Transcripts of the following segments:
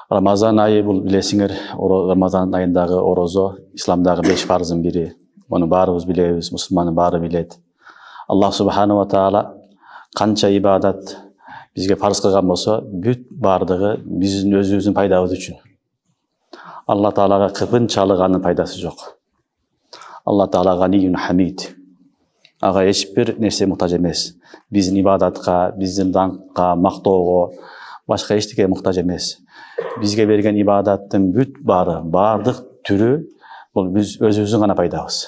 Рамазан айы бул билесиңер, Рамазан айындагы орозо исламдагы 5 фарздын бири. Муну баарыбыз билебиз, мусулмандын баары билет. Аллах субханала таала канча ибадат бизге фарз кылган болсо, бүт баардыгы биздин өзүбүздүн пайдабыз үчүн. Алла таалага кыпын чалыганын пайдасы жок. Алла таала ганиюн хамид. Ага эч бир нерсе муктаж эмес. Биздин ибадатка, биздин даңкка, мактоого, башка эчтеке муктаж эмес. Бизге берген ибадаттын бүт баардык түрү бул биз өзүбүздүн гана пайдабыз.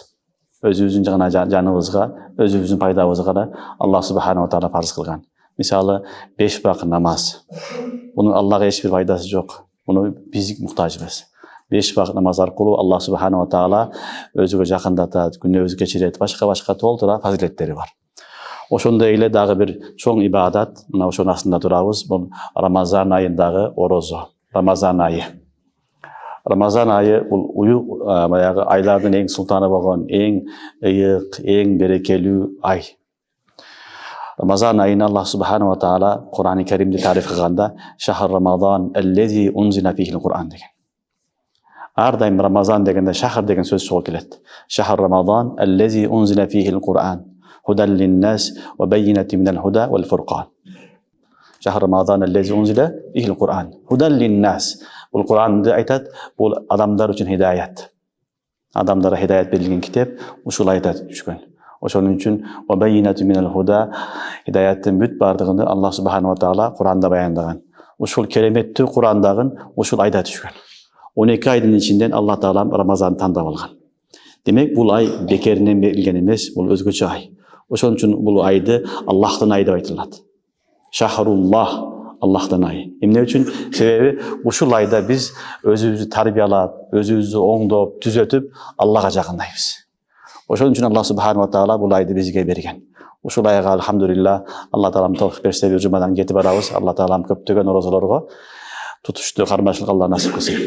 Өзүбүздүн гана жаныбызга, өзүбүздүн пайдабызга да Аллах субханала таала фарз кылган. Мисалы 5 вакыт намаз. Мунун Аллага эч бир пайдасы жок. Муну биз муктажбыз. 5 вакыт намаз аркылуу Аллах субханала таала өзүгө жакындатат, күнөөбүздү кечирет, башка толтура фазилеттери бар. Ошондой эле дагы бир чоң ибадат, мына ошонун астында турабыз, бул Рамазан айындагы орозо. Рамазан айы. Рамазан айы бул баягы айлардын эң султаны болгон, эң ыйык, эң берекелүү ай. Рамазан айын Аллах субханала таала Кур'ан-ы Каримде тариф кылганда шахр Рамазан аллази унзила фихил Кур'ан деген. Ар дайым Рамазан дегенде шахр деген сөз чогуу келет. Шахр Рамазан аллази унзила фихил Кур'ан худан линнас ва баййинатин минал худа вал фуркан. Шахр Рамазан аллази унзила фихил Кур'ан худан линнас. Бул Кур'анды айтат, бул адамдар үчүн хидаят. Адамдарга хидаят берилген китеп, ушул айтат түшкөн. Ошонун үчүн ва баййинатин минал худа, хидаяттын бүт бардыгын Аллах субханала таала Кур'анда баяндаган. Ушул кереметтүү Кур'андагын ушул айда түшкөн. 12 айдын ичинден Аллах таала Рамазанды тандап алган. Демек бул ай бекеринен берилген эмес, бул өзгөчө ай. Ошон үчүн бул айды Аллахтын айы деп айтылат. Шахруллах, Аллахтын айы. Эмне үчүн? Себеби ушул айда биз өзүбүздү тарбиялап, өзүбүздү оңдоп, түзөтүп Аллага жакындайбыз. Ошон үчүн Аллах субханала таала бул айды бизге берген. Ушул айга алхамдулилла, Алла таалам товфик берсе бир жумадан кетип барабыз. Алла таалам көптөгөн орозолорго тутуштуу кармашылык Алла насип кылсын.